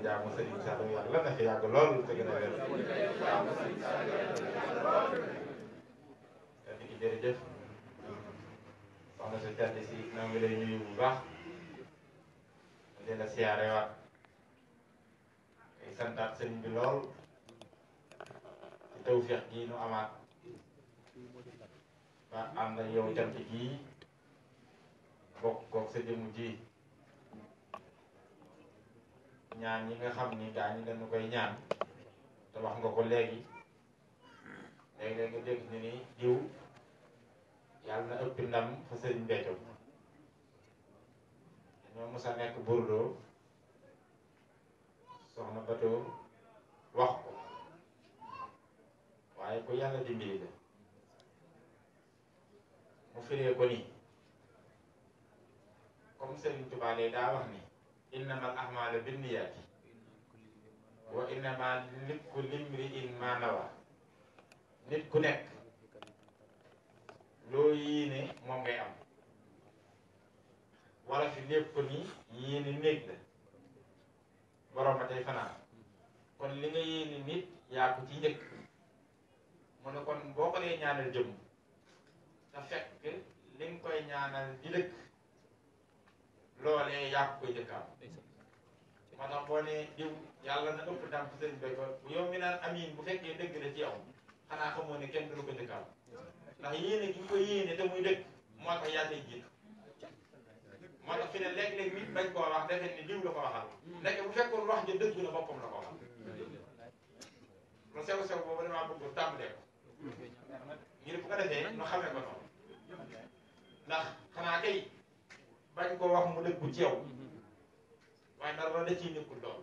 jaamu Serigne Saliou yàlla na fi yàgg lool te gën a wér di ki jërëjëf soxna su tedd si ñoo ngi lay nuyu bu baax di la siyaare waat ay santaat sëriñ bi lool ci tawfeex gii nu amaat ba ànd ak yow cant gii bokk koog sa jëmu ji ñaan yi nga xam ni gaa ñi dañu koy ñaan te wax nga ko léegi léeg-léeg nga dégg ni ni diw yàlla na ëpp ndam fa sëriñ Béthio ñoo mos a nekk Bordeaux soxna Bato wax ko waaye ko yàlla dimbali la mu firee ko nii comme Serigne Touba daa wax ni innamal a'maalu binniyaati wa innamaa likulli imri'in maa nawaa nit ku nekk loo yéene moom ngay am wala fi lépp ni yéene néeg la borom ba tey fanaan kon li nga yéene nit yaa ko ci njëkk mu ne kon boo ko dee ñaanal jëm te fekk li nga koy ñaanal di dëkk loolee yaa ko koy njëkkaam moo tax boo ne diw yàlla na ëpp ndam sëriñ Béthio bu yow mi naan amiin bu fekkee dëgg la ci yow xanaa xamoo ne kenn du ko njëkkaam ndax yéene gi nga ko yéene te muy dëkk moo tax yaa koy jiitu moo tax fi ne léeg-léeg nit bañ koo wax defe ni diw la ko waxal nekk bu fekkoon wax ja dëgg na boppam la ko waxal lu sew sew boobu damaa bëgg tàmbalee ko ngir bu ko defee ñu xamee ko noonu ndax xanaa kay bañ koo wax mu dëggu ci yow waaye dara da ciy nekkul lool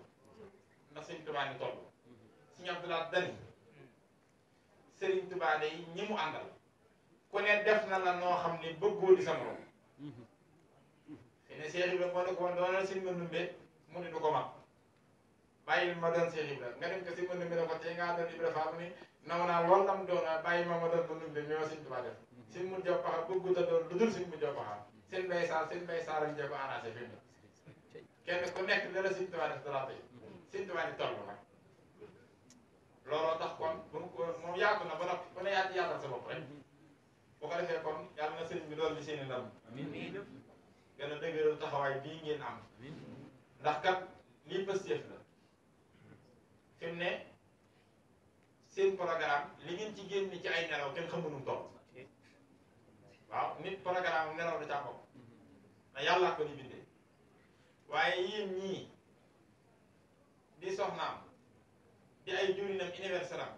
ndax Sëriñ Tuubaa ni toll Sëriñ Abdoulaye dani Sëriñ Tuubaa day ñi mu àndal ku ne def na la noo xam ne bëggoo di sa morom ne Cheikh Ibra moo ne ko woon doonal Sëriñ Mandumbe mu ne du ko mag bàyyil ma doon Cheikh Ibra nga dem ko Sëriñ Mandumbe ne ko tey ngaa doon Ibra Fall mu ne naw naa lool lam doona bàyyi ma doon Mandumbe mi ma Sëriñ Tuubaa def Sëriñ Mun Jaw Paxa bëggut a doon lu dul Sëriñ Mun Jaw Paxa seen mbay saar ak njëkk arrangé fi mu kenn ku nekk dala Sëriñ Tuubaa def dara tey Sëriñ Tuubaa ni toll nag looloo tax kon bu ko moom yaatu na ba noppi ku ne yaa ci yaatal sa bopp rek bu ko defee kon yàlla na sëriñ bi doon li seeni ndam gën a dëgëral taxawaay bii ngeen am ndax kat lii pëstéef la fi mu ne seen programme li ngeen ci génn ci ay nelaw kenn xamunum toll waaw nit programme nelaw da caa bokk na yàlla ko ni bindee waaye yéen ñii di soxnaam di ay jurinam universel am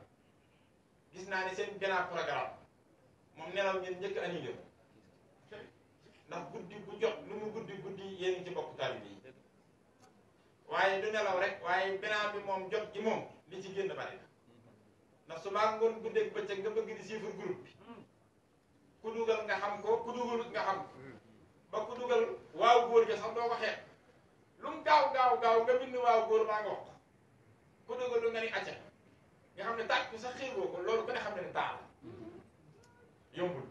gis naa ne seen benn programme moom nelaw ngeen njëkk annulé ndax guddi bu jot lu mu guddi yéen ci bokk taalibe yi waaye du nelaw rek waaye benn bi moom jot gi moom li ci génn bari na ndax su maa ngoon guddeeg bëccëg nga bëgg di suivre groupe bi ku dugal nga xam ko ku dugal nga xam ko ba ku dugal waaw góor gi sax doo ko xeet lu mu gaaw nga bind waaw góor maa nga wax ku dugal lu nga ni acca nga xam ne tàkk sax xéegoo ko loolu ku ne xam ne taal yombul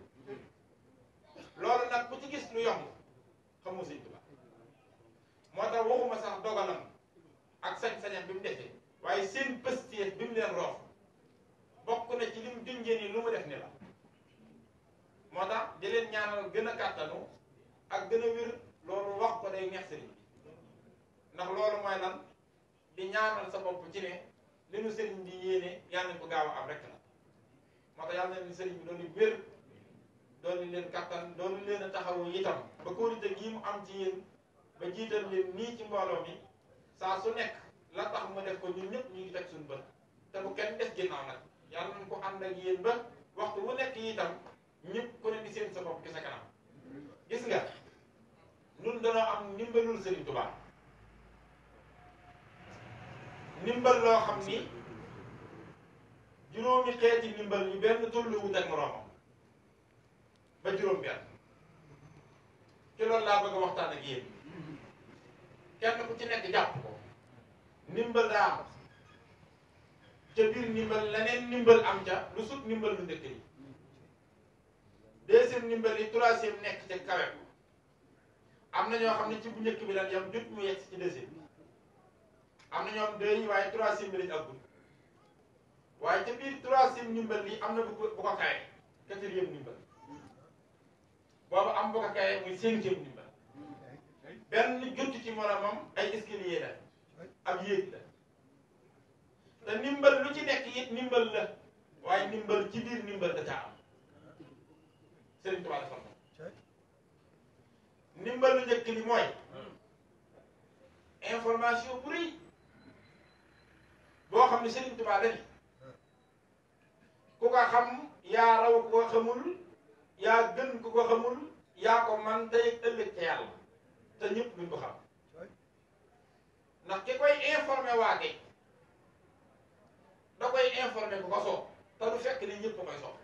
loolu nag ku ci gis lu yomb xamoo Sëriñ Tuubaa moo tax waxuma sax dogalam ak sañ-sañam bi mu defee waaye seen pëstéef bi mu leen roof bokk na ci lim junjee ni lu mu def ni la moo tax di leen ñaanal gën a kàttanu ak gën a wér loolu wax ko day neex sëriñ bi ndax loolu mooy lan di ñaanal sa bopp ci ne li nu sëriñ bi yéene yàlla nañ ko gaaw a am rek la moo tax yàlla na leen sëriñ bi doon di wér doon di leen kattan doon di leen a taxawu itam ba kóorite gii mu am ci yéen ba jiital leen nii ci mbooloo mi saa su nekk la tax mu def ko ñun ñëpp ñu ngi teg suñu bët te bu kenn des ginnaaw nag yàlla nañ ko ànd ak yéen ba waxtu wu nekk itam ñëpp ku ne di seen sa bopp ci sa kanam gis nga ñun danoo am ndimbalul Sëriñ Tuubaa ndimbal loo xam ni juróomi xeeti ndimbal yu benn tolluwut ak moroomam ba juróom benn ci loolu laa bëgg a waxtaan ak yéen kenn ku ci nekk jàpp ko ndimbal daa am ca biir ndimbal leneen ndimbal am ca lu sut ndimbal lu njëkk yi deuxième ndimbal yi troisième nekk ca kawe ko am na ñoo xam ne ci bu njëkk bi lan yam jot mu yegg ci deuxième bi am na na ñoom deux waaye troisième bi lañu àggul waaye ca biir troisième ndimbal li am na bu ko kaye quatrième ndimbal boobu am bu ko kaye muy cinquième ndimbal benn jot ci moromam ay escalier la ab yéeg la te ndimbal lu ci nekk it ndimbal la waaye ndimbal ci biir ndimbal da caa am Serigne Touba dafa am ndimbal lu njëkk li mooy information bu rëy boo xam ne Serigne Touba dani ku ko xam yaa raw ku ko xamul yaa gën ku ko xamul yaa ko man tey ak ëllëg ca yàlla te ñëpp duñ ko xam ndax ki koy informé waate da koy informé ku ko soob te du fekk ni ñëpp koy soob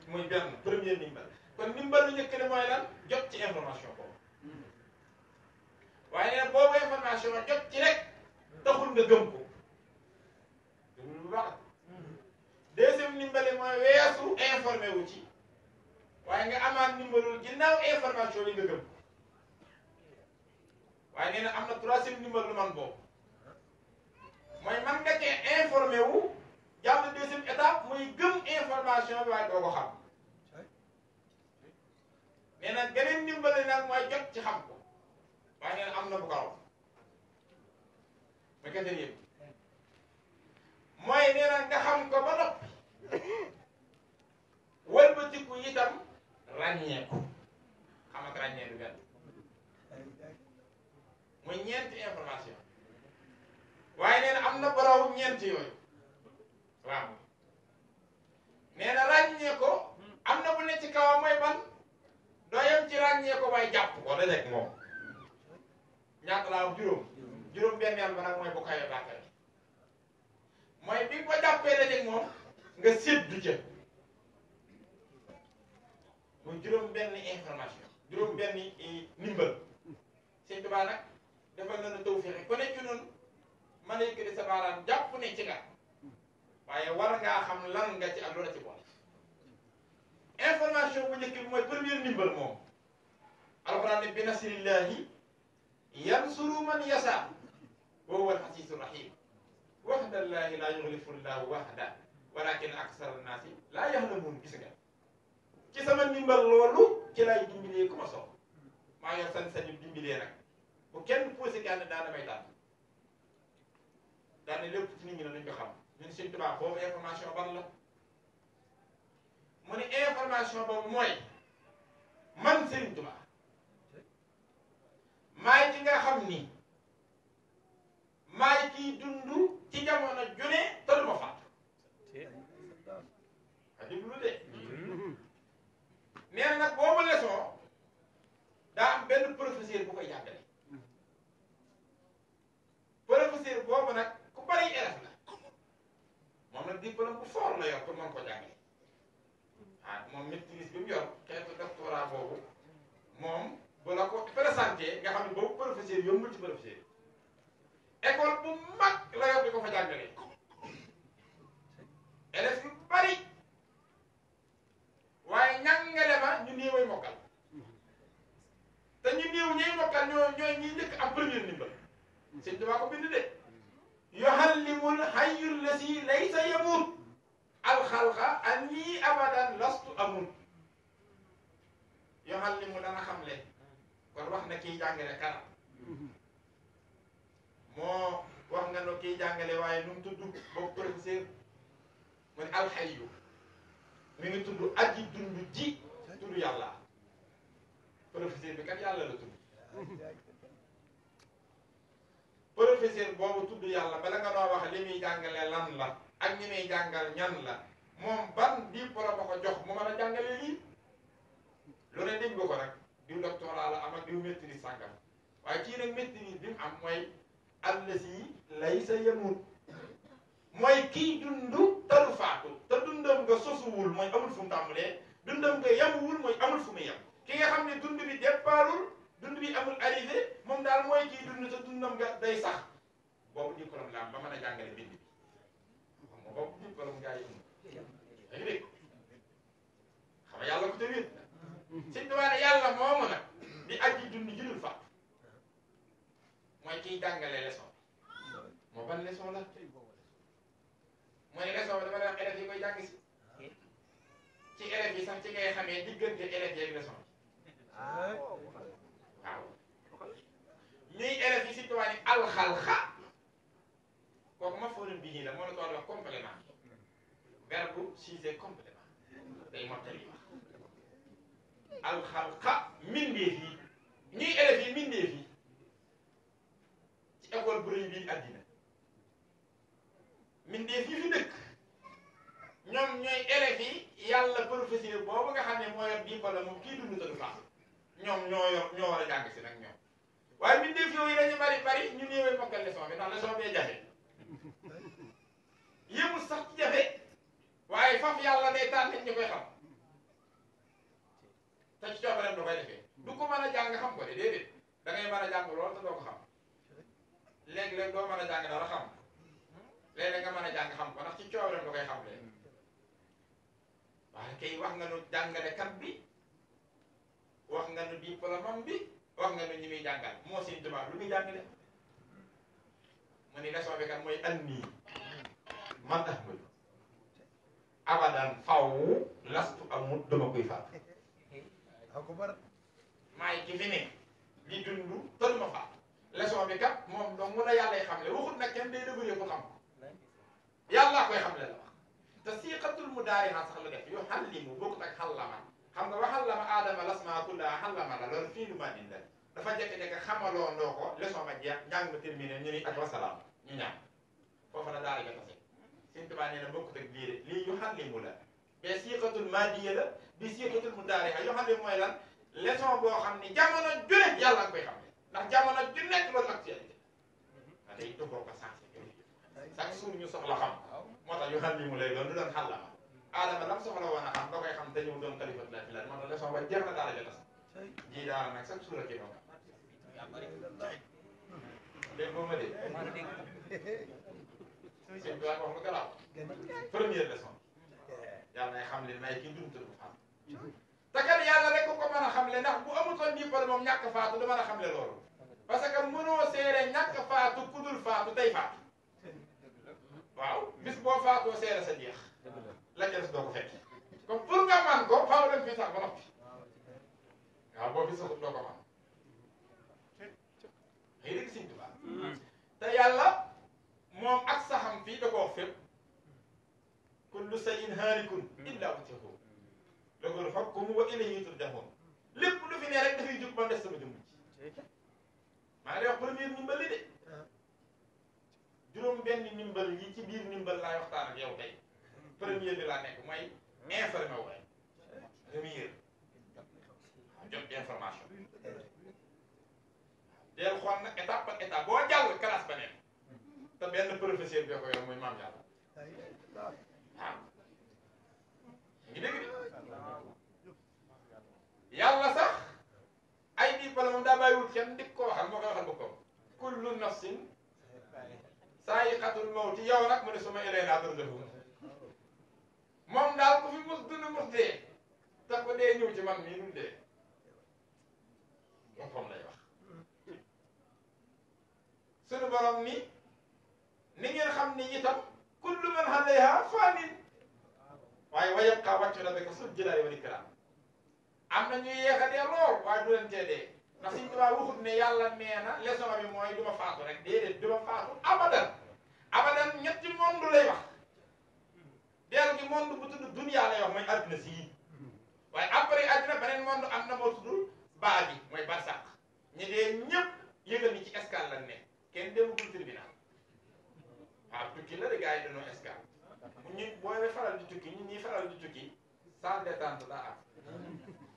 muy benn premier ndimbal kon ndimbal lu njëkk ne mooy lan jot ci information boobu waaye nag boobu information jot ci rek taxul nga gëm ko lu baax deuxième ndimbali mooy weesu informé wu ci waaye nga amaat ndimbalul ginnaaw information yi nga gëm ko waaye nee na am na troisième ndimbal lu man boobu mooy man nga cee informé wu jàll deuxième étape muy gëm information bi waaye doo ko xam nee na geneen ndimbali nag mooy jot ci xam ko waaye nee na am na bu kaw ma gënte yëpp mooy nee na nga xam ko ba noppi wëlbatiku itam ràññee ko xam ak ràññee du benn muy ñeenti information waaye nee na am na borow ñeenti yooyu waaw nee na ràññee ko am na bu ne ci kawam mooy ban doo yem ci ràññee ko waaye jàpp ko da nekk moom ñaata laa wax juróom benneel ba nag mooy bu kayo bàkkale mooy bi nga ko jàppee da nekk moom nga séddu ca muy juróom benn information juróom benn ndimbal Sëñ Tuubaa nag defal na nu tawfeex ku nekk ci noonu mën a yëkkati sa baaraam jàpp ne ci nga waaye war ngaa xam lan nga ci ak lu la ci boole information bu njëkk bi mooy premier ndimbal moom alxuraan ne bi nasrillahi yansuru man yasa wa huwa al-azizu rahim waxdallahi laa yuxlifu llahu waxda walakin aksara naasi laa yaxlamuun gis nga ci sama ndimbal loolu ci lay dimbalee ku ma soxla maa yor sañ-sañu dimbalee nag bu kenn posé kenn daa damay tànn daane lépp ci nit ñi ne nañ ko xam ñun Sëñ Tuubaa boobu information ban la mu ne information boobu mooy man Sëriñ Tuubaa maay ci nga xam ni maay kiy dund ci jamono june te du ma faatu a déglu de nee na nag boobu leçon daa am benn professeur bu koy jàngale professeur boobu nag ku bari élève la moom nag diplôme bu fort la yor pour mën ko jàngale ah moom maîtrise bi mu yor xeetu doctorat boobu moom bu la ko présenté nga xam ne boobu professeur yombul ci professeur école bu mag la yor di ko fa jàngale élèves yu bari waaye njàngale ma ñu néeway mokkal te ñu néew ñuy mokkal ñooy ñuy njëkk am premier ndimbal Sëñ Tuubaa ko bind de yuhallimul hayyu leuzi laysa yamuut al khalqa anni abadan lastu amut yuhallimu dana xamle kon wax na kiy jàngale kanam moo wax nga no kiy jàngale waaye nu mu tudd boobu professeur mu ne alxayyu mi ngi tudd aji dund ji tudd yàlla professeur bi kat yàlla la tudd professeur boobu tudd yàlla bala nga noo wax li muy jàngale lan la ak ñi muy jàngal ñan la moom ban diplôme ba ko jox mu mën a jàngale lii lu ne dégg nga ko rek diw doctorat la am ak diw maîtrise sàngam waaye kii nag maîtrise bi mu am mooy alleuzi laysa yamuut mooy kii dundu te du faatu te dundam nga sosuwul mooy amul fu mu tàmbalee dundam nga yamuwul mooy amul fu mu yem ki nga xam ne dund bi départul dund bi amul arrivé moom daal mooy kii dund te dundam nga day sax boobu diplôme la am ba mën a jàngale bind bi xam nga boobu diplôme gaa yi yaa ngi dégg xam nga yàlla ko te wéet Sëñ Tuubaa ne yàlla moomu nag di aji dund ji dul faatu mooy kiy jàngale leçon moo ban leçon la mooy leçon bi dama lay wax élèves yi koy jàng si ci élèves yi sax ci ngay xamee diggante élèves yi ak leçon bi waaw ñuy élèves yi si tubaab ni alxalqa kooku ma fóonin bi nii la moo la ko wax complément verbe sujet complément day mottali wax alxalqa mbindeef yi ñuy élèves yi mbindeef yi ci école bu rëy bii àddina mbindeef yi fi dëkk ñoom ñooy élèves yi yàlla professeur boobu nga xam ne moo yor diplôme moom kii dund te du faax ñoom ñoo war a jàng si nag ñoom waaye mbindeef yooyu dañu bari ñu néewee mokkal leçon bi ndax leçon bee jafe yëmul sax ci jafe waaye faf yàlla day tànn nit ñi koy xam te ci coobareem da koy defee du ko mën a jàng xam ko de déedéet da ngay mën a jàng lool te doo ko xam léeg-léeg doo mën a jàng dara xam léeg-léeg nga mën a jàng xam ko ndax ci coobareem da koy xam leen waaye kay wax nga nu jàngalekat bi wax nga nu diplôme bi wax nga nu ñi muy jàngal moo seen tubaab lu muy jàngale mu ni leçon bi kat mooy ANNI man AHMOUT abadan faw lastu amut dama koy faat maay ki fi ne di dund te duma faat leçon bi kat moom donc mun a yàllay xamle waxut nag kenn day dëgëree ko xam yàlla koy xamle la wax te siiqatul mudaariha sax la def yu xallimu bokkut ak xallama xam nga wa xallama aadama lasmaa kullaha xallama la loolu fii lu ma din la dafa jékki-jékki xamaloo ndoo ko leçon ba jeex njàng ma terminé ñu ni ak wasalaam ñu ñaan foofu la daara ja tase Sëñ Tuubaa nee na bokkut ak lii de lii yu xallimu la mais siiqatul maadiya la bi siiqatul mudaariha yoo xam ne mooy lan leçon boo xam ni jamono ju ne yàlla nga koy xam ne ndax jamono ju nekk loolu actualité a tey dofoo ko sensé chaque jour ñu soxla xam moo tax yu xallimu lay doon du doon xallama aadama lam soxla woon a xam da koy xam te ñëw doon xalifat la fi la moo tax leçon ba jeex na daara ja tas ji daara nag chaque jour a kii moom dégg nga ma dégg sëñ bi wax lu garaaw première leçon yàlla nay xam leen may kii dund bu faatu te kat yàlla rek ko mën a xamle ndax bu amutoon diplôme moom ñàkk faatu du mën a xamle loolu parce que mënoo seere ñàkk faatu ku dul faatu tey faatu waaw bis boo faatoo seere sa jeex la ca des doo ko fekk comme pour nga man ko faaw dem fii sax ba noppi waaw boo fi saxut doo ko man xëy dëgg Sëñ Tuubaa te yàlla moom ak saxam fii da ko wax fépp kullu shay'in haalikun illa wajhahu lahul hukmu wa ilayhi turja'un lépp lu fi ne rek dafay jóg ba mu des sama jëmm ji maa ngi lay wax premier ndimbal li de juróom benn ndimbal yi ci biir ndimbal laay waxtaan ak yow tey premier bi laa nekk mooy informé wu rek premier jot information del xool nag étape par étape boo jàll classe ba nekk te benn professeur bi ko yor muy maam yàlla waaw ngi dégg de yàlla sax ay diplôme daa bàyyiwul kenn dik ko waxal moo koy waxal boppam kullu nafsin saa'iqatul mawti yow nag mu ne suma ilaynaa turja'uun moom daal ku fi mus dund mus dee te ko dee ñëw ci man mii dul dee boppam lay wax sunu borom ni ngeen xam ni itam kullu man alayha faanin waaye wa yabqaa wajhu rabbika zul jalaali wal ikraam am na ñuy yéex a dee lool waaye du leen tee dee ndax Sëñ Tuubaa waxut ne yàlla nee na leçon bi mooy du ma faatu rek déedéet du ma faatu abadan abadan ñetti monde lay wax deel gi monde bu tudd dunya lay wax mooy adduna si waaye après adduna beneen monde am na moo tudd baa bi mooy barsàq ñi dee ñëpp yëgal ni ci escale lan ne kenn demagul tribunal waaw tukki la de gars yi dañoo escale ñu booy faral di tukki ñun ñuy faral di tukki salle d'attente daa am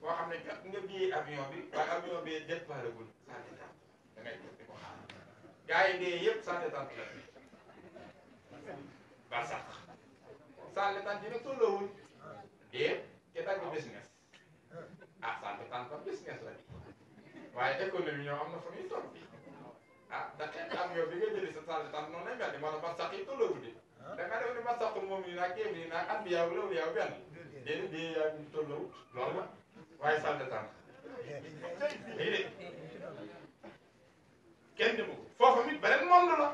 boo xam ne jot nga billet avion bi waaye avion bi départagul salle d'attente da ngay toog di ko xaar gars yi dee yëpp salle d'attente la ba sax salle d'attente yi nag tolloowul dee ke dagg business ah salle d'attente ba business la waaye économie ñoo am na fa muy toll ah ndax xeetu avion bi nga jëlee sa salle d'attente noonu lay mel ni moo tax ba sax yi tolloowul de da nga def ni ba saxul moom yi naag kéem yi naag an bi yaaw loolu yaaw benn déedéet bii yaa ngi tolloowul loolu la waaye salle d'attente lii de kenn demu ko foofu mit beneen monde la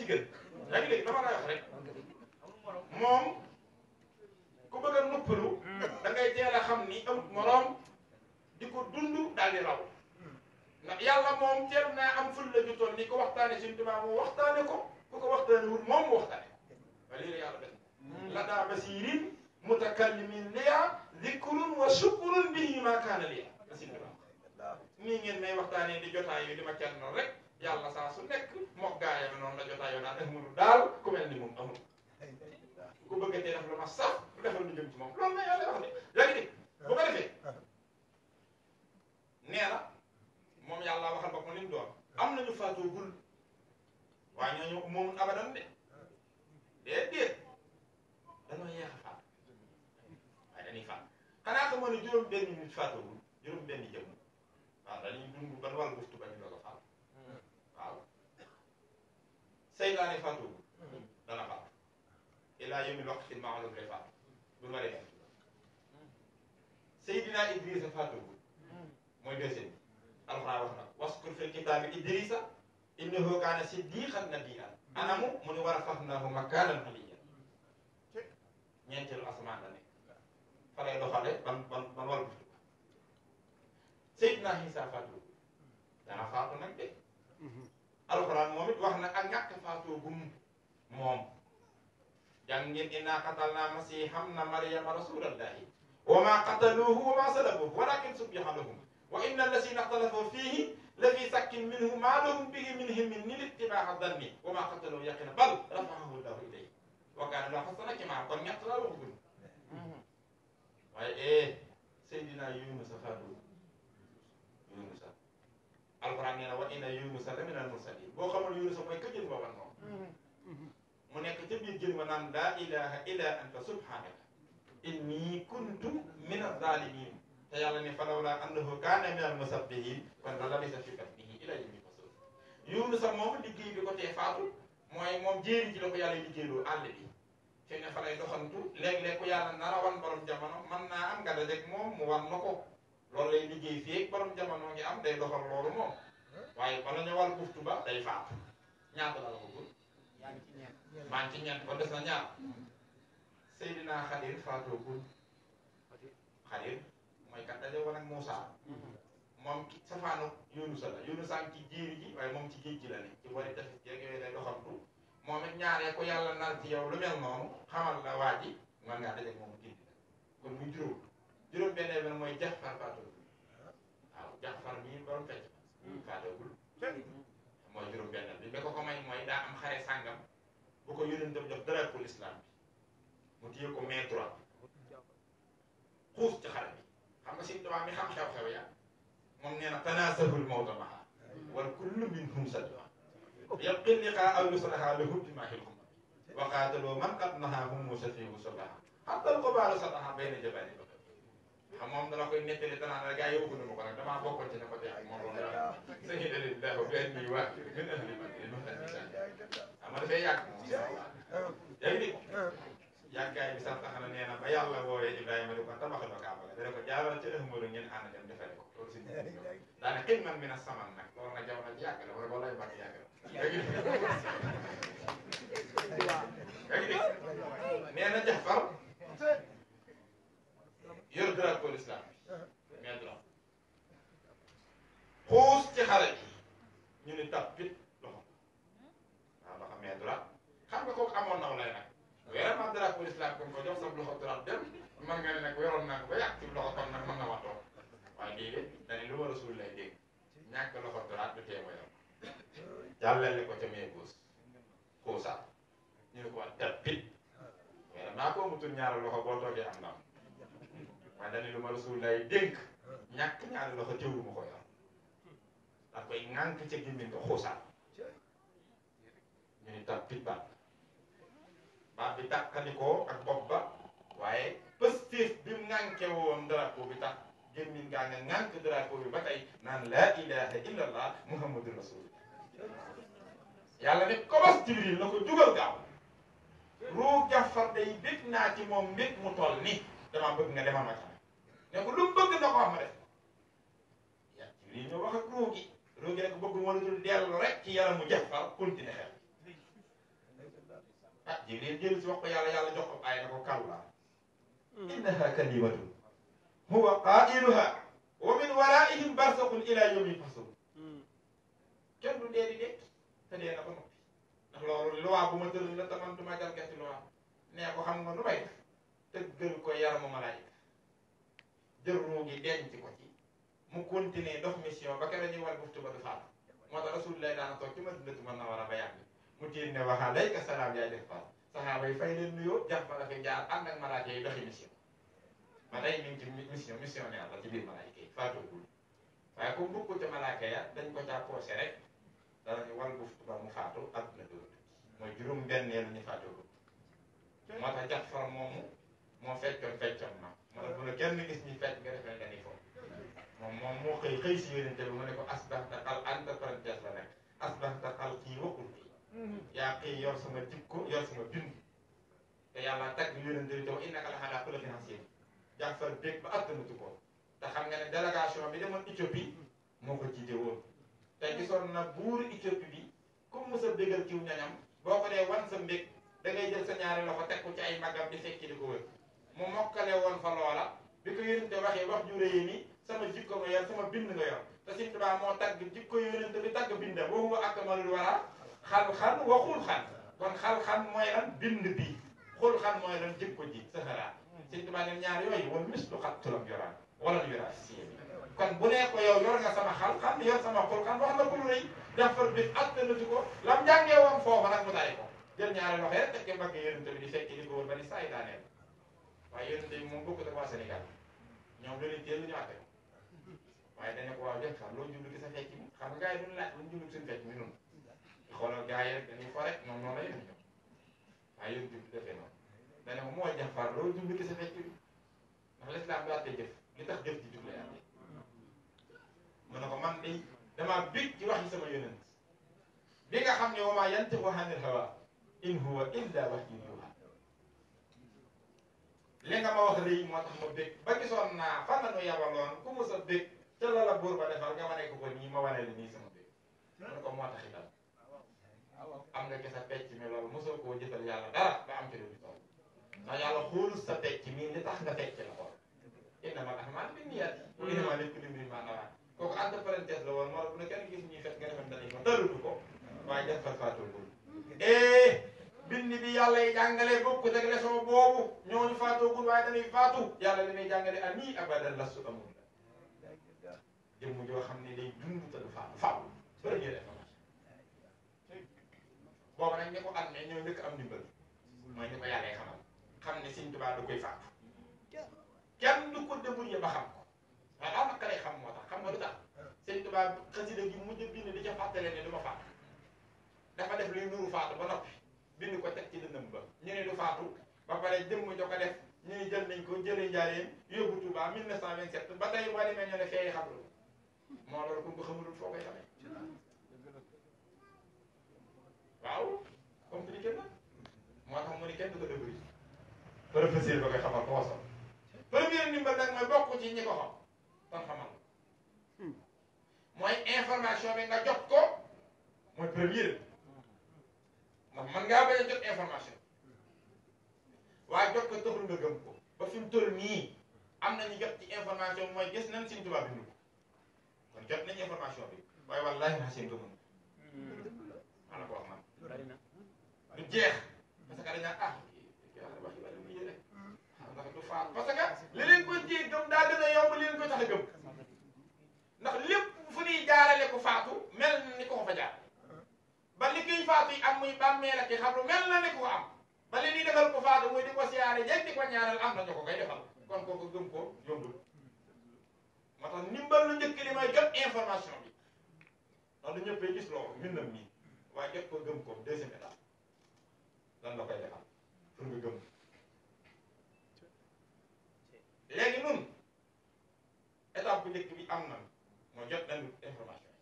gën yaa ngi dégg dama lay wax rek moom ku bëgg a noppalu da ngay teel a xam ni amut moroom di ko dund daal di raw ndax yàlla moom teel naa am ful la ju toll ni ko waxtaane suñu tubaab mu waxtaane ko ku ko waxtaane wul moom mu waxtaane waaye lii la yàlla def la daa basirin mutakallimin liya zikrun wa shukrun bihi ma kaana liya nii ngeen may waxtaanee di jotaay yu di ma kenn rek yàlla saa su nekk mook gaayam noonu la jotaay yoo naan amul daal ku mel ni moom amul ku bëggatee def lu ma sax lu defal lu jëm ci moom loolu la yàlla wax de yaa ngi dégg bu ko defee nee na moom yàlla waxal boppam li mu doon am nañu faatoogul waaye ñooñu moomul abadan de déedéet dañoo yeex a faat waaye dañuy faat xanaa xamoon ne juróom benn nit faatoogul juróom benn jëm waaw dañuy dund ban wàll buftu ba ñu doog a faat waaw seytaane faatoogul dana faat ilaa yawmil waqtil ma'luum lay faat bu ma dee Seydina Idrissa faatoogul mooy deuxième bi alxuraan wax na waskur fil kitaabi Idrissa innahu kaana siddiqan nabiyyan anamu mu ne war a rafa'naahu makaanan aliyyan ñeenteelu asamaan la nekk fa lay doxale ban wàll buftu ba Seydina Isa faatoogul dana faatu nag de alxuraan moom it wax na ak ñàkk faatoogum moom jàng ngeen innaa qatalnaa masiiha ibna maryama rasuulallahi wa maa qataluuhu wa maa salabuuhu walaakin shubbiha lahum wa inna allaziina ixtalafuu fiihi la fii shakkin minhu maa lahum bihi min ilmin illaa ittibaa'a zanni wa maa qataluuhu yaqiinan bal rafa'ahu llaahu ilayhi wa kaana llaahu hasanan hakiimaa kon ñett laa waxagul waaye Seydina Yunusa faatu Yunusa alxuraan nee na wa inna Yunusa la minal mursaliin boo xamul Yunusa mooy ka jën ba wan moom mu nekk ca biir jën wa naan laa ilaha illa anta subhanaka inni kuntu min az-zalimin te yàlla ne falawla annahu kaana min al-musabbihin kon la labisa fi batnihi ila yawmi yub'athun Yunusa moom liggéey bi ko tee faatu mooy moom jéeri ji la ko yàlla liggéeyloo àll bi fi ne fa lay doxantu léeg-léeg ku yàlla nara wan borom jamono mën naa am nga dajeeg moom mu wan na ko loolu lay liggéey fii ak borom jamono ngi am day doxal loolu moom waaye bala ñu wal buftu ba day faatu ñaata la ko gul maa ngi ci ñeent kon des na ñaar Seydina Xadir faatoogul Xadir mooy kat daje woon ak Moussa moom ki safaanu Yunusa la Yunusa ngi ci jéeri ji waaye moom ci géej gi la ne ci bari tefes jeeg yooyu lay doxantu moom it ñaaree ko yàlla nar ci yow lu mel noonu xamal la waa ji man ngaa daje moom gindi la kon muy juróom bennee benn mooy Jaxfar faatoogul waaw Jaxfar mii borom fecc faatoogul mooy juróom benneel bi ba ko may mooy daa am xare sàngam bu ko yónnentam jox drapeau l'islam bi mu téye ko main droite xuus ci xare bi xam nga Sëriñ Tuubaa mi xam xew-xew ya moom nee na tanaasabul mawta maha wal kullu minhum sadwa yabqi liqaa aw yuslaha lahum bimaahil xumma wa qaataloo man qad nahaahum safiihu sabaha hatta al-qubaalu sadaha bayna jabaani ba xam moom dala koy nettali danaa la gaa yi yóbbu na ma ko nag damaa bokkoon ci ne ko tey moom loolu la sahida lillahi bi anni waahid min ahli badrin xam nga dafay yàgg yaa ngi dégg yàggaay bi sax tax na nee na ba yàlla woowee Ibrahima di ko tabaxal ba Kaaba la dana ko jaaral ci ëmbalu ngeen ànd dem defale ko loolu si daane xëy man mi na saman nag loolu nag jaw na ci yàgg la wala loolu lay bàtt yàgg la yaa ngi dégg nee na Jaxfar yor drapeau l'islam bi mais droit xuus ci xale bi ñu ni tappit loxo waaw loxo mais droit xam nga kooku amoon naw lay nag vraiment drapeau l'islam comme ko jox sa loxo droit dem man nga ne nag weroon naa ko ba yàq ci loxo kon nag mën na watoo waaye déedéet dañu lu war a suul lay dégg ñàkk loxo droit du tee moyam jàllale ko ca mais gauche xuusaat ñu ne ko wax tappit mais naa ko mutul ñaari loxo boo toogee am ndam waaye dañu lu ma rasul lay dénk ñàkk ñaari loxo teewlu ma ko yor da koy ŋànk ca gémmiñ ko xuusaat ñu ni tappit baat bi tàqalikoo ak bopp ba waaye pëstéef bi mu ŋànke woon drapeau bi tax gémmiñ gaa nga ŋànk drapeau bi ba tey naan laa ilaha illa allah muhammadu rasulullah yàlla ne kobos Jibril na ko jugal gaaw ruu Jaxfar day bég naa ci moom mbég mu toll ni dama bëgg nga demal ma ca ne ko lu mu bëgg na ko wax ma def yaa Jibril ñu wax ak ruu gi ne ko bëgg moo la dul dellu rek ci yaramu Jaxfar continué xel ah Jibril dellu si wax ko yàlla jox ko ay na ko kalla innaha kalimatun huwa qailuha wa min waraihim barsaqun ila yawmi yub'asun kenn du dee di dekk te dee na ko noppi ndax loolu loi bu ma tëral la te man du ma jalgati loi nee ko xam nga nu may def tëggal ko yaramu malaayika jël ruu gi denc ko ci mu continuer dox mission ba keneen ñuy war buftu ba du faatu moo tax rasulullah daana toog ci Madinatu Munawwara ba yàgg mu tiir ne wax alayka salaam yaay def faat saxaaba yi fay leen nuyoo jàpp la fi jaar ànd ak malaaka yi doxi mission ba tey mi ngi ci missionnaire la ci biir malaayika yi faatoogul waaye comme bukku ca malaaka ya dañ ko caa poosé rek danañu wal buftu ba mu faatu adduna dootu mooy juróom benneelu ñu faatoogul moo tax Jaafar moomu moo feccoon ma moo tax bu la kenn gis ñi fecc nga defee nga ni foofu moom moo xëy si yónente bi mu ne ko asbaxta xal anta parenthèse la nekk asbaxta xal kii waxul kii yaa xëy yor sama jikko yor sama bind te yàlla tagg yónente bi te wa innaka la alaa xuluqin aziim Jaafar bég ba attanatu ko te xam nga ne délégation bi demoon Éthiopie moo ko jiite woon te gisoon na buur Éthiopie bi comme mos a bégal kiw ñañam boo ko dee wan sa mbég da ngay jël sa ñaari loxo teg ko ci ay magam di fekki di ko wër mu mokkale woon fa loola bi ko yónente waxee wax ju rëy ni sama jikko nga yor sama bind nga yor te Sëñ Tuubaa moo tagg jikko yónente bi tagg bindam wa huwa akmalul wara xal-xan wa xul-xan kon xal-xan mooy lan bind bi xul-xan mooy lan jikko ji saxaraa Sëñ Tuubaa ne ñaar yooyu wal mis lu xat tulam yoraan wala lu yoraa si kon bu nee ko yow yor nga sama xal-xan yor sama xul-xan wax na ko lu rëy dafa bi attanatu ko lam jàngee woon foofa nag mu tari ko jël ñaari loxo rek teg ko mbagg yónente bi di fekki di ko wër ba ni saa yi daaneel waaye yónente bi moom bokkut ak waa Sénégal ñoom loolu teel lu ñu àtte waaye dañu ko waaw Jaafar loo jublu gi sa fecc mi xam nga gars yi duñu laaj lu ñu jublu seen fecc mi noonu xoolal gars yi rek dañuy fo rek moom noonu la yéen ñoom waaye yéen jublu defee noonu dañu ko moo Jaafar loo jublu gi sa fecc bi ndax l'islam du àtte jëf li tax jëf ji jublu àtte mu ne ko man de damaa bég ci wax yi sama yónent bi nga xam ne wa maa yantiqu anil hawaa in huwa illa wahyun yuuhaa li nga ma wax rëy moo tax ma bég ba gisoon naa fan la ñu yabaloon ku mos a bég ca la la buur ba defal nga wane ko ko nii ma wane la nii sama bég mu ne ko moo tax itam am nga ci sa pecc mi loolu mosoo koo jëfal yàlla dara ba am ci lu toll ndax yàlla xoolul sa pecc mi li tax nga fecc la xool innamal a'maalu binniyaati wa innamaa likulli imri'in maa nawaa kooku entre parenthèse la woon moo tax bu ne kenn gis ñuy fekk nga defoon dañuy ko tërutu ko waaye def fa faatoogul bind bi yàlla yi jàngale bokkut ak leçon boobu ñooñu faatoogul waaye dañuy faatu yàlla li muy jàngale ANNI ABADAN LASTOU AMOUT jëmm joo xam ne day dund te du faatu faaw première information boobu nag ñi ko am ne ñoo njëkk am ndimbal mooy ñi ko yàlla xamal xam ne Sëñ Tuubaa da koy faatu kenn du ko débrouiller ba xam ko waaye am na lay xam moo tax xam nga lu tax Sëñ Tuubaa xasida gi mujj bind di ca fàttale ne du ma faatu dafa def luy nuru faatu ba noppi bind ko teg ci dëndëm ba ñu ne du faatu ba pare jëmm jo ko def ñu ne jël nañ ko jëlee njaareem yóbbu Touba 1927 ba tey boo demee ñu ne fee xam lu moo loolu ku ko xamulul foo koy xamee waaw compliqué na moo tax mu ne kenn du ko débrouillé professeur ba koy xamal ko wasal première ndimbal nag mooy bokk ci ñi ko xam tan xamal mooy information bi nga jot ko mooy première ndax man ngaa bañ a jot information waaye jot ko taxul nga gëm ko ba fi mu toll nii am nañu jot ci information mooy gis nañ Sëñ Tuubaa bindu ko kon jot nañ information bi waaye wallaahi ma seen gëmën maa la ko wax man du jeex parce que dañ naan ah wax yi wala muy rek ndax du faat parce que li leen koy téye gëm daa gën a yomb li leen koy tax a gëm ndax lépp fu ñuy jaarale ko faatu mel ni ko fa jaar ba li koy faatu yi am muy bàmmeel ak xam lu mel na ni ko am ba li ñuy defal ko faatu muy di ko siyaare jeeg di ko ñaanal am na ñu ko koy defal kon kooku gëm ko yombul moo tax ndimbal lu njëkk li mooy jot information bi ndax du ñëppee gis loolu mbindam nii waaye jot ko gëm ko deuxième étape lan la koy defal pour nga gëm léegi nun étape bu njëkk bi am na moo jot nañu information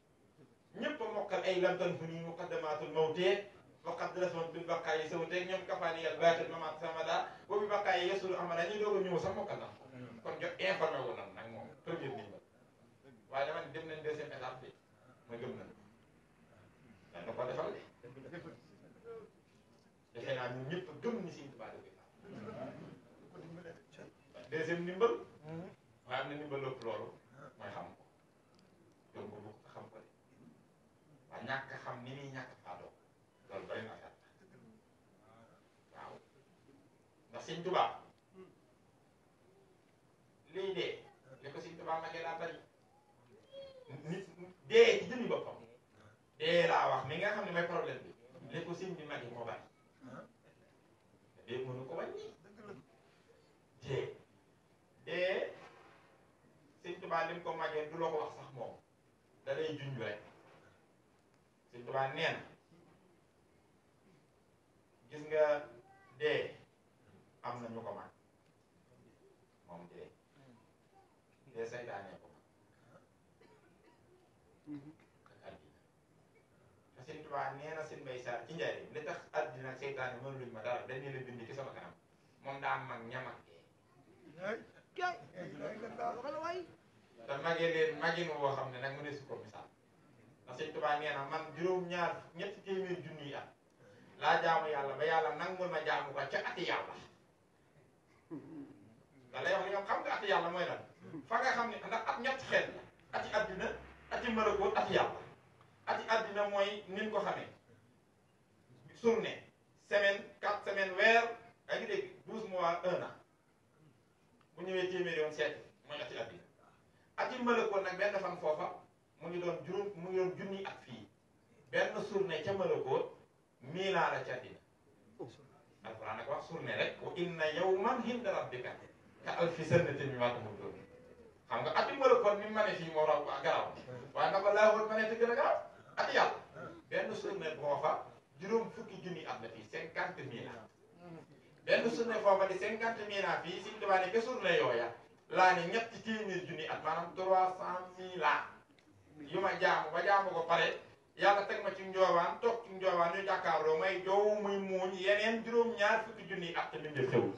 yi ñëpp a mokkal ay lamtan fu nii muqaddamatul mawtee waqad rasoon bil baqaay yi sawteeg ñoom kafaani yal baatil mamat samada boobu baqaay yi yesulu amala ñuy doog a ñëw sax mokkal na kon jot informé wu nan nag moom première ndimbal waaye dama ne dem nañ deuxième étape bi ma gëm nañ dan na ko defal de defe naa ñun ñëpp ñuy ñàkk faatoo loolu bari na affaire waaw ndax Sëñ Tuubaa lii dee li ko Sëñ Tuubaa magee daa bari nit dee ci jëmmi boppam dee laa wax mi nga xam ne mooy problème bi li ko sëñ bi magee moo bari dee mënu ko wàññi dee Sëñ Tuubaa lim ko magee du la ko wax sax moom da lay junj rek Sëñ Tuubaa nee na gis nga dee am na ñu ko mag moom dee saytaane ko mag ak àddina te Sëñ Tuubaa nee na seen Mbay Saar ci njariñ li tax àddina ak saytaane mënu luñ ma dara dañ leen a bind ci sama kanam moom daa mag ñamag dee te magee leen magin woo xam ne nag mu ne su ko misaal ndax Sëñ Tuubaa nee na man juróom-ñaar ñetti téeméer junni at laa jaamu yàlla ba yàlla nangul ma jaamu ko ca ati yàlla da lay wax li nga xam nga ati yàlla mooy lan fa nga xam ne ndax at ñetti xeet la ati addina ati malakoot ati yàlla ati addina mooy nin ko xamee journée semaine 4 semaines weer yaa ngi dégg 12 mois 1 an bu ñëwee téeméeri yoon seet mooy ati addina ati malakoot nag benn fan foofa mu ngi doon junni at fii benn journée ca malakoot miilaa la ca addina alquran nag wax journée rek wa inna yawman inda rabbika ka alfi sanatin mimmaa ta'udduun xam nga ati malakoot mi ma ne fii moo raw garaaw waaye na ko laawoon ma ne te gën a garaaw ati yàlla benn journée foofa juróom fukki junni at la fii 50 000 ans benn journée foofa di 50 000 ans fii Sëñ Tuubaa ne ke journée yooya laa ne ñetti téeméer junni at maanaam 300 000 ans yu ma jaamu ba jaamu ko pare yàlla teg ma ci njoowaan toog ci njoowaan ñu jàkkaarloo may joow muy muuñ yeneen juróom-ñaar fukki junni at te mbindee xewul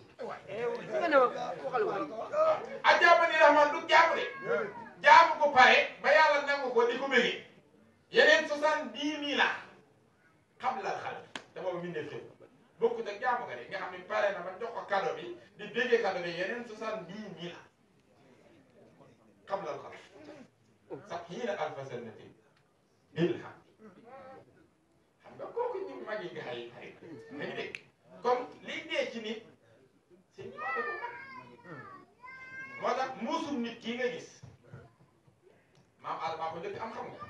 a jàpp ni rahman du jaamu de jaamu ko pare ba yàlla nangu ko di ko bëggee yeneen 70 000 ans xam la xal te boobu mbindee xew bokkut ak jaamu ko de nga xam ne pare na ba jox ko cadeau bi di bëggee cadeau bi yeneen 70 000 ans xam la xal sax yii na alfa sanatin ilham xam nga kooku ñu mag yi nga yi xarit nañu dégg comme liy dee ci nit si ñu ko mag moo tax muusum nit kii nga gis maam Adama ko njëkk am xam nga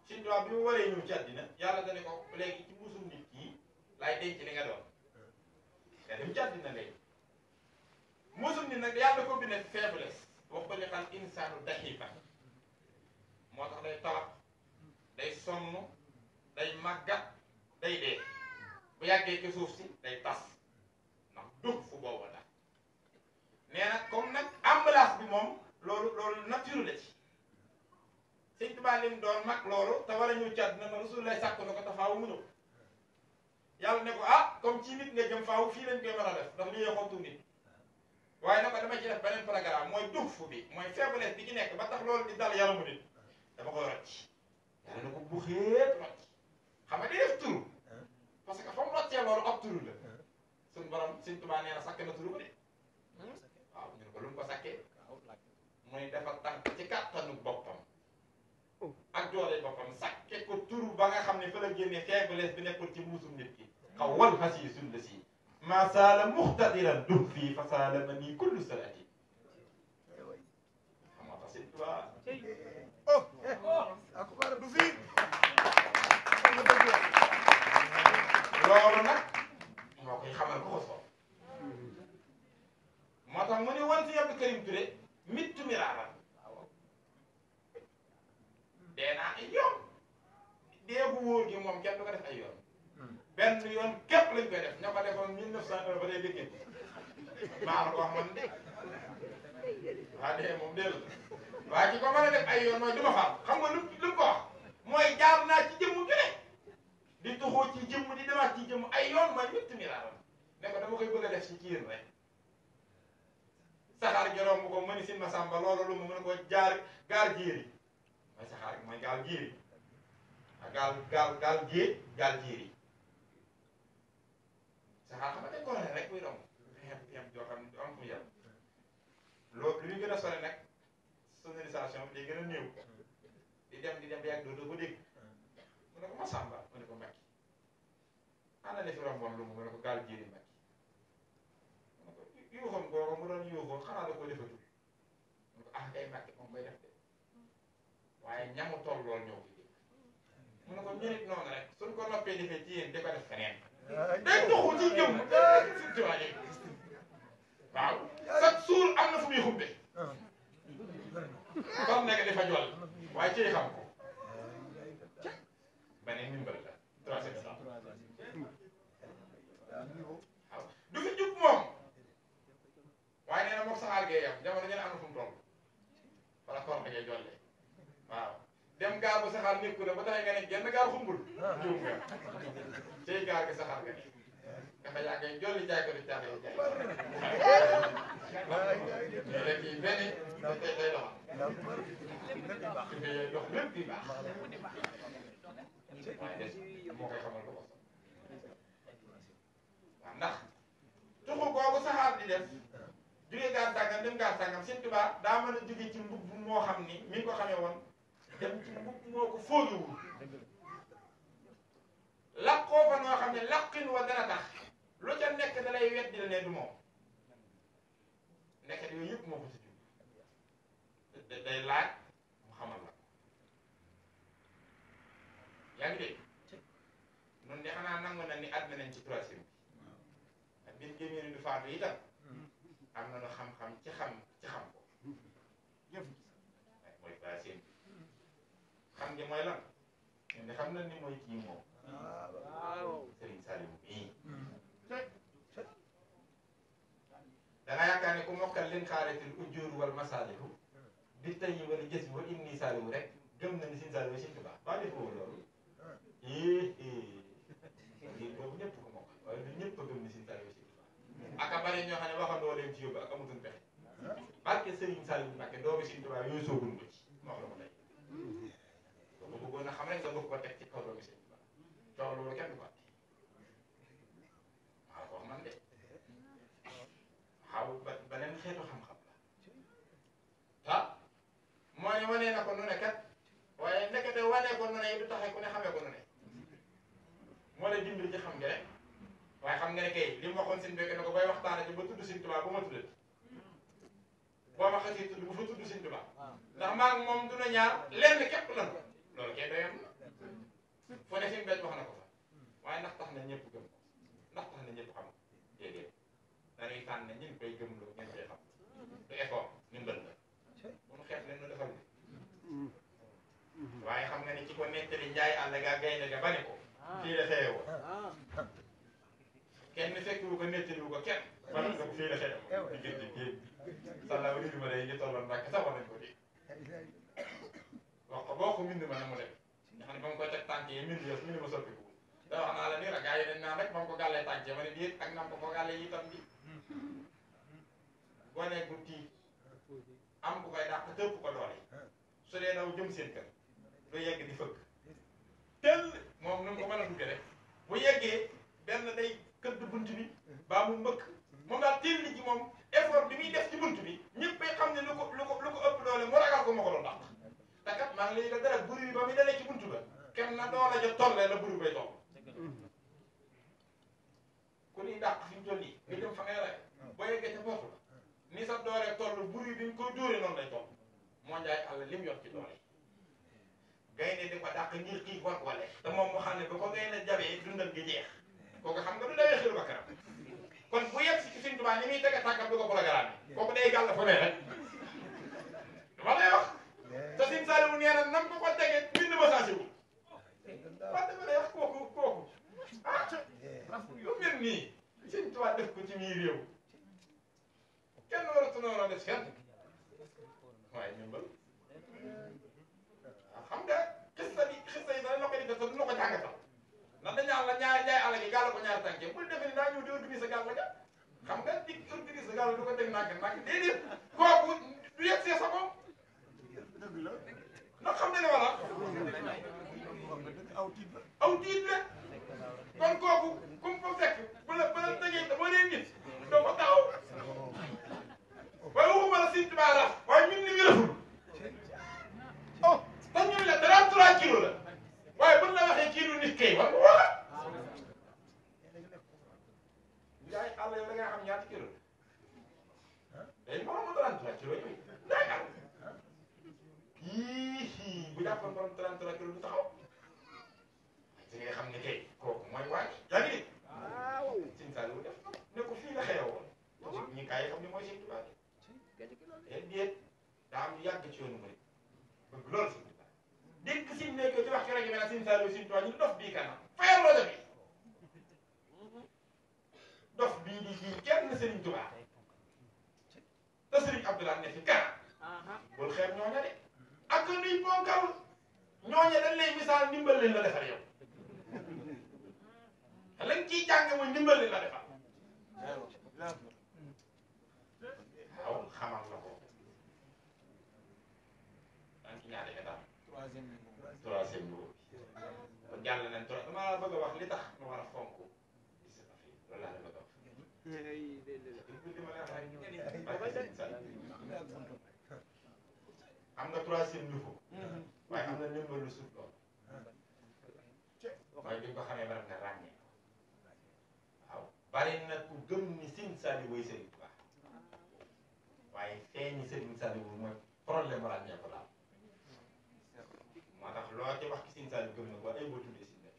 si bi mu waree ñëw ci àddina yàlla dane ko léegi ci muusum nit kii laay denc li nga doon nga dem ci àddina léegi muusum nit nag yàlla ko bindee faiblesse wax ko li xal insaanu daxiifa moo tax day tawat day sonn day màggat day dee bu yàggee ci suuf si day tas ndax dugg fu boobu la nee na comme nag ambulance bi moom loolu nature la ci Sëñ Tuubaa lim doon mag loolu te war a ñëw caat na ma Rasul lay sàkk na ko te faaw mu ñëw yàlla ne ko ah comme ci nit nga jëm faaw fii lañ koy mën a def ndax li ñuy xottu nit waaye nag dama ci def beneen programme mooy dugg fu bi mooy faiblesse bi ci nekk ba tax loolu di dal yaramu nit dama koy rocc yàlla na ko bu xeet rocc xam nga day def turu parce que fa mu roccee loolu ab turu la suñu borom Sëñ Tuubaa nee na sakk na turu ko de waaw ñu ne ko lu mu ko sakkee muy dafa tànk ci kàttanu boppam ak doole boppam sakke ko turu ba nga xam ne fa la génnee faiblesse bi nekkul ci muusum nit ki xaw wal xasi suñ la si ma saala muxtadiran dug fii fa saala ma nii kullu salati xam nga tax Sëñ Tuubaa du fii loolu nag moo koy xamal ko ko soob moo tax mu ne wan si Abdou Karim Touré mittu miraaran dee naa ay yoon dee bu wóor gi moom kenn du ko def ay yoon benn yoon képp lañ koy def ñoo ko defoon 1901 ba day dëkkee maa la ko wax man de waa dee moom dee la waaye ci ko mën a def ay yoon mooy du ma faam xam nga lu ko wax mooy jaar naa ci jëmm ju ne di tuxoo ci jëmm di demaat ci jëmm ay yoon mooy ñetti miraaram ne ko dama koy bëgg a def ci kiir rek saxaar joroom bu ko mëni sin ma sàmba loolu lu mu mën ko jaar gaar jéeri mooy saxaar mooy gaal jéeri gaal jéeg gaal jéeri saxaar xam nga dañ ko ne rek muy romb xem joo xam ne am fu yàlla loolu lu ñu gën a sore nag sonorisation bi day gën a néew di dem ba yàgg dootoo ko dégg mu ne ko ma sàmba ana li fi romboon lu mu ne ko gaal jiiri Mbàkke mu ne ko yuuxoon googu mu doon yuuxoo xanaa da ko defatul mu ne ko ah kay Mbàkke moom koy def de waaye ñamu toll lool ñëw fi mu ne ko ñu nit noonu rek suñ ko noppee defee ci yéen di ko def feneen day doxu ci jëm surtout waaw chaque jour am na fu muy xumbe kon nekk dafa jol waaye ci xam ko beneen ndimbal la troisième stade waaw du fi jub moom waaye nee na moom saxaar gee yam jamono ñu ne am na fu mu toll wala koor da ngay jolle waaw dem gaar bu saxaar nekku na ba tax nga ne genn gaar xumbul juum nga cey gaar gi saxaar nga ne dafa yaa ngay jolli jaay ko di caax yi jaay ñu leen di benn tey tey doxal dox lépp di baax waaye des moo koy xamal ko waaw ndax tuxu googu saxaar di def jógee gaar sàngam dem gaar sàngam Sëñ Tuubaa daa mën a jóge ci mbubb moo xam ni mi ngi ko xamee woon dem ci mbubb moo ko fóogiwul laqoo fa noo xam ne laqin wa dana tax lu ca nekk da lay weddil ne du moom nekk yooyu yëpp moo ko si jub day laaj mu xamal la yaa ngi dégg noonu de xanaa nangu na ni àddina nañ ci troisième bi ak biir gémmee ni du faatu itam am na lu xam-xam ci xam ko yëpp mooy troisième bi xam nga mooy lan ñun de xam na ni mooy kii moom Serigne Saliou mii da nga yaakaar ne ku mokkal leen xaaratil ujjóoru wal masaalihu bi tey wala jës bi wa inni Saliou rek gëm na ni Serigne Saliou Sëñ Tuubaa ba defoo loolu lii boobu ñëpp ko mokkal waaye du ñëpp a gëm ni Serigne Saliou Sëñ Tuubaa aka bari ñoo xam ne waxandoo leen ci yóbbu ak amutul pexe barke Serigne Saliou Mbacke doomi Sëñ Tuubaa yooyu soogun ko ci wax la ko tey soo ko bëggoon a xam rek nga bëgg ko teg ci kaw doomi Sëñ Tuubaa coow loolu kenn du ko atti waaw wax man de waaw beneen xeetu xam-xam la ah moo ne wanee na ko nu ne kat waaye ndekete wanee ko nu ne du taxee ku ne xamee ko nu ne moo lay dimbali ci xam nga rek waaye xam nga ne kay li mu waxoon Sëñ Mbàkke ne ko bay waxtaana ci ba tudd Sëñ Tuubaa bu ma tuddati boo ma xasee tudd bu fa tudd Sëñ Tuubaa ndax maa ngi moom du na ñaar lenn képp lan loolu kay doyam na foo ne Sëñ Mbàkke wax na ko fa waaye ndax tax na ñëpp gëm ko ndax tax na ñëpp xam ko déedéet dañuy tànn ne ñun koy gëm loo ngeen koy xam du effort ndimbal la bu nu xeet leen nu defal ni waaye xam nga ne ci ko nettali njaay àll gaa gaynde ga ba ne ko fii la xeewoo kenn fekkiwu ko nettaliwu ko kenn ba ne ko fii la xeewoo diggante géej sàllaaw riir ma day ngi tolloon Mbàkke sax war nañ ko dégg wax ko boo ko mbind ma na mu def nga xam ne ba mu koy teg tànk yi mbind yos mbind ma soppiku da wax naa la ni la gaa yi dañ naan rek ba mu ko gàllee tànk ma ne déet ak nam ko gàllee itam bi gone gu tiit am ku koy dàq tëpp ko doole su dee daw jëm seen kër du yegg di fëgg tel moom nu mu ko mën a dugge rek bu yeggee benn day këdd bunt bi baa mu mbëkk moom daal teel li ci moom effort bi muy def ci bunt bi ñëpp bay xam ne lu ko ëpp doole mu ragal ko ma ko doon dàq te kat maa ngi lay da dara buri bi ba muy dalee ci bunt ba kenn na doole ja tollee la buri bay toll ku ñuy dàq fi mu toll nii nga jëm fa ngay rey boo yeggee ca porte la ni sa doole toll buri bi ñu koy dóore noonu lay toll moo njaay àll lim yor ci doole gaynde di ko dàq ngir xiif war wale te moom moo xam ne ba ko gaynde jabee dundal gi jeex kooku xam nga du dawee xiru ba kanam kon bu yegg si ci Sëñ Tuubaa ni muy tege tànkam du ko programme kooku day gàll fa ne rek dama lay wax te Sëñ Saliou nee na nam ko tege bind ma saa si wu wax dama lay wax kooku lu mel nii Sëñ Tuubaa def ko ci mii réew kenn waratu noonu def kenn waaye ñëmbal xam nga xista yi dana la ko di def du la ko jàngatal ndax dañu la ñaari jaay àll gi gàll ko ñaari tànke bul defe ni daa ñëw di organiser gàll ga xam nga di organiser gàll du ko teg nànk déedéet kooku du yegg see sa bopp ndax xam nga ne wala aw tiit la kon kooku comme ko fekk bu la tegee boo dee nit doo ko taxaw waaye waxuma la Sëñ Tuubaa la waaye ñun ni ñu raful oh te ñun la 33 kilos la waaye buñ la waxee kii du nit kay war nga wax nga xam ñaata kilo day moromu 33 kilo yooyu day am yii bu jàppoon borom 33 kilo du taxaw ci nga xam ne kay kooku mooy waa ji yaa ngi dégg Serigne Saliou def ne ko fii la xewoon ñi kaay xam ne mooy Serigne Touba déet daa am yàgg ci yoonu murid bëgg loolu Serigne Touba dégg si nekk ci wax ci rajo bi nag Serigne Saliou Serigne Touba ñu dof bii kanam fayal rajo bi dof bii di fii kenn Serigne Touba te Serigne Abdoulaye ne fi kanam bul xeeb ñooña de ak nuy ponkal ñooña dañ lay misaal ndimbal leen la defal yow lañ ciy jàng mooy ndimbal leen la defal waaw xamal la ko daan ci ñaata étape troisième niveau bi jàll nañ trop dama la bëgg a wax li tax ma war a fonk loolu laa la bëgg a wax am nga troisième niveau waaye am na ndimbal lu suuf loolu mooy bi nga ko xamee ba nga ràññee waaw bari na ku gëm ni Serigne Saliou mooy Serigne Touba waaye feeñi Serigne Saliou mooy problème ràññee ko daal moo tax loo ci wax ci Serigne Saliou gëm na ko ay boo tuddee Serigne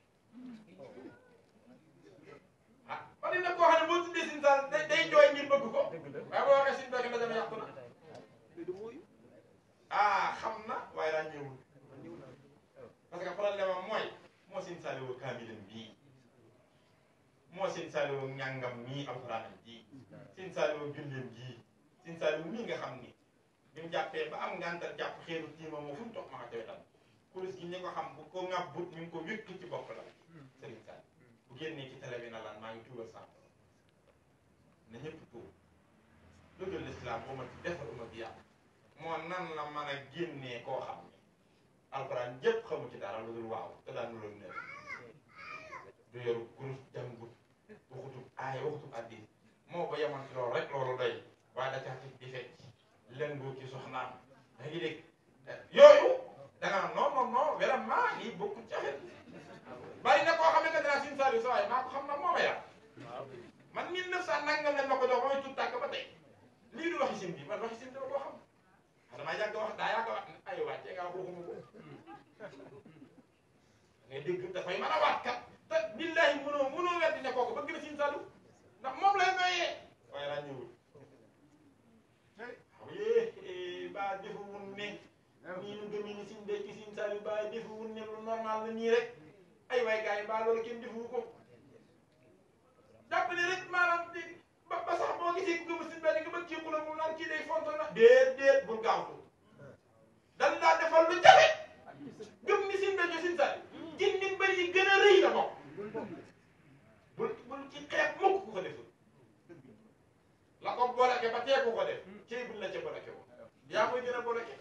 ah bari na koo xam ne boo tuddee Serigne Saliou day jooy ngir bëgg ko waaye boo waxee Serigne Touba dama yàqu na ah xam na waaye ràññeewul parce que problème am mooy moo Serigne Saliou kaamilam bii moo Serigne Saliou ñàngam mii alxuraanam ji Serigne Saliou julleem ji Serigne Saliou mii nga xam ni bi mu jàppee ba am ngantal jàpp xeeru tiima moo fu mu toog ma nga ca wetam kurus gi ñi ko xam bu ko ŋàbbut ñu ngi ko wékk ci bopp la Serigne Saliou bu génnee ci télé bi na lan maa ngi tuubal sant na ñëpp tuub loolu l'islam uma ci defar uma bi yàq moo nan la mën a génnee koo xam ne alxuraan yëpp xamu ci dara lu dul waaw te daan loolu ne du yoru kurus jàngut waxutub aay waxutub addis moo ko yemoon ci loolu rek loolu doy waaye da caa di fecc lëngoo ci soxnaam da ngi dégg yooyu da nga non non non vraiment lii bokkul ci affaire bari na koo xamante ne Serigne Saliou sa waay maa ko xam na moo ma yar man 1900 nangam lañ ma ko jox ba may tuut tàkk ba tey lii du waxi sim bi man waxi sim dama koo xam damaa yàgg wax daa yàgg wax ay wàccee nga wax waxuma ko ngay dégg dafay mën a waat kat te billahi mënoo weddi ne kooku bëgg na Serigne Saliou ndax moom lay doyee waaye ràññewul waaw yee ba defuwun ne nii nu gëmi ni Serigne Béthio Serigne Saliou ba defuwun ne lu normal la nii rek ay waay gars yi ba loolu kenn defuwu ko jàpp ne rek maanaam ba sax boo gisee ku gëm Serigne Béthio nga bëgg ci xula moom naan kii day fonto na déet bul gaawtu dan laa defal lu jafe gëm ni Serigne Béthio Serigne Saliou ci nit mbër yi gën a rëy la bokk bul ci xeeb mukk ku ko deful la ko bolake ba tee ku ko def cey bul la ca bolake wo yaa koy gën a bolake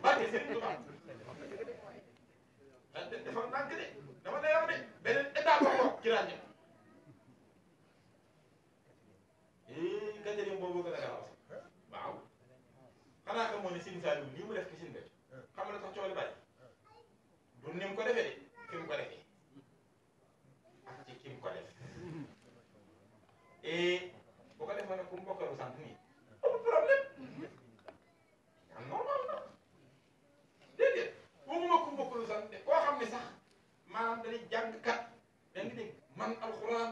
barke Serigne Touba defal ndànk de dama lay wax de beneen état ba ko ci ràññe gajarim boobu gën a garaw waaw xanaa xamoo ne Serigne Saliou lii mu def ci Serigne Béthio xam nga tax coow li bari du ni mu ko defee de fi mu ko defee ak ci ki mu ko def bu ko defee nag ku mu bokkalu sant nii amul problème am normal na déedéet waxuma ku mu bokkalu sant de koo xam ne sax maanaam dañuy jàngkat da nga dégg man alxuraan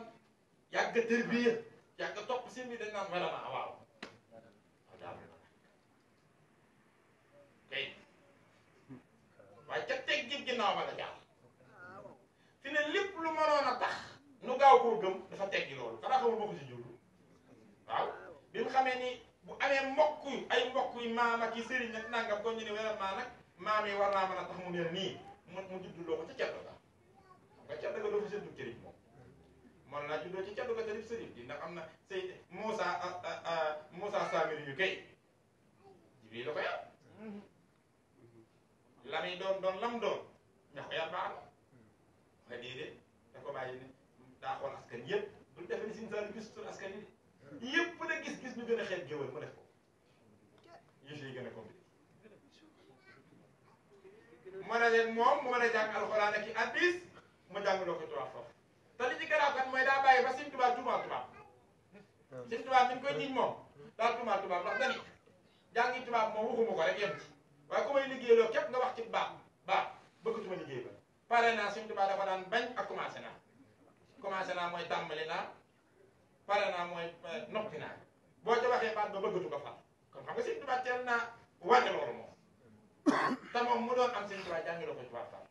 yàgg tërbiya yàgg topp si bi dañ naan vraiment waaw kay waaye ca teg gi ginnaaw ba la jaar fi ne lépp lu mënoon a tax nu gaaw koo gëm dafa teggi loolu xanaa xamul bokk ci jublu waaw bi mu xamee ni bu amee mbokk yu ay mbokk yu maam ak yi sëriñ nag nangam ko ñu ne vraiment nag maam yi war naa mën a tax mu mel nii mu judduloo ko ca caddo ga xam nga caddo ga doo fa seen dug sëriñ moom mën naa juddoo ci caddo ga tarif sëriñ bi ndax am na say Moussa Samiri yu kay jibi la ko yar lam yi doon lam doon ñax ko yar baax na nga déedéet da ko bàyyi ne daa xool askan yëpp du defe ni Serigne Saliou gis tur askan yi yëpp la gis ñu gën a xeet géwël mu def ko yëf yi gën a compliqué mën a leen moom mu mën a jàng alxuraan ak i hadiis mu jàng loo ko tubaab foofu te li ci garaaw kat mooy daa bàyyi ba Serigne Touba tubaab Sëñ Tuubaa mi ngi koy jiñ moom daal tubaab ndax dani jàngi tubaab moom waxuma ko rek yem ci waaye ku may liggéeyloo képp nga wax ci baax bëggatuma liggéey ba pare naa Sëñ Tuubaa dafa daan bañ ak commencé naa mooy tàmbali naa pare naa mooy noppi naa boo ca waxee baat ba bëggatu ko far kon xam nga Sëñ Tuubaa teel naa wane loolu moom te moom mu doon am Sëñ Tuubaa jàngaloo ko tubaab far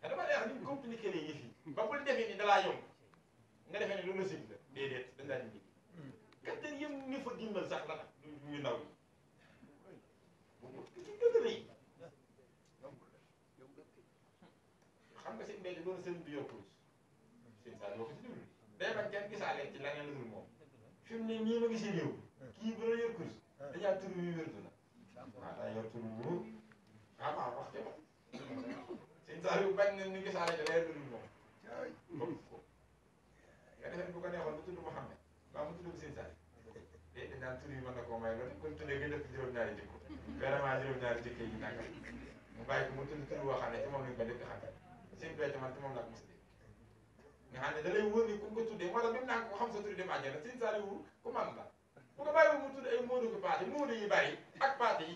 te dama lay wax ni mu compliqué les yëf yi ba bul defee ni dalaa yomb nga defee ne lu la sëñ la déedéet dañ laa di kattan yëm ni fa dimbal sax la nag yu ndaw yi ci gën a rëy xam nga sëñ Mbéy doon sëñ bi yor kurus sëñ Saliou boo ko ci déglu day bañ kenn gisaale ci leneen lu dul moom fi mu ne nii ma gis réew kii bu la yor kurus dañaa tur yu wérdu la waaw daa yor tur bu waaw wax te moom sëñ Saliou bañ na ñu gisaale ci leneen lu dul moom bëgg ko nga defee bu ko neexoon bu tudd Mouhamed waaw mu tudd sëñ Saliou dañ naan tur yi mën na koo may loolu kon tuddee nga dëkk juróom-ñaari jikko vraiment juróom-ñaari jikko yi nangam mu bàyyi ko mu tudd tur boo xam ne ci moom lañ ko dëkk xam sëñ Béthio man ci moom laa ko mos a dégg nga xam ne da lay wóor ni ku ko tuddee moo tax même naa ko xam sa tur dem àjjana sëñ Saliou ku man la bu ko bàyyi mu tudd ay Modou ko paate Modou yi bari ak paate yi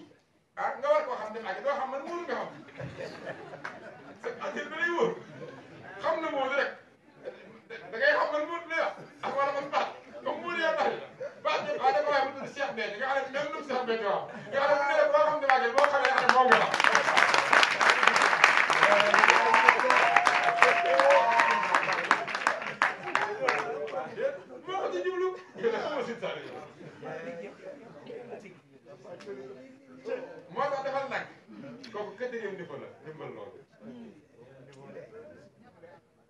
ah nga war koo xam dem àjjana doo xam man Modou nga xam sa affaire da lay wóor xam na Modou rek da ngay xam man Modou lay wax ak wala man paate comme Modou yaa bari paate waaye da ko waaye mu tudd Cheikh Béthio nga xam ne même lu Cheikh Béthio wax nga xam ne boo xam dem àjjana boo xamee ne moom nga moo ko ci jublu xama Sëñ Saliou moo tax defal nag kooku quatrième niveau la dimbal loolu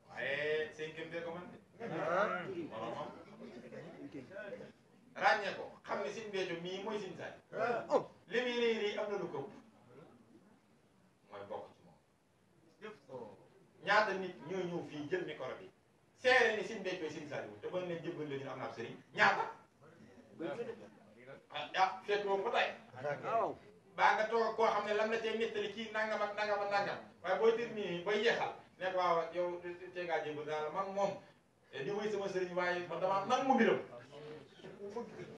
waaye cinquième de ko man de moromam ràññee ko xam ne Sëñ Béthio mii mooy Sëñ Saliou li muy réy am na lu ko mooy bokk ci moom ñaata nit ñoo ñëw fii jël micro bi seere ni Sëñ Béthio Sëñ Saliou te ba leen jëbbal leen ñu am naa sëriñ ñaata ah fekk moom ba tey baa nga toog koo xam ne lam la cee nettali kii nangam ak nangam ak nangam waaye booy terminé booy yeexal ne ko waaw yow tey ngaa jëbbal daal man moom di woy sama sëriñ waaye man dama nang mu mbiram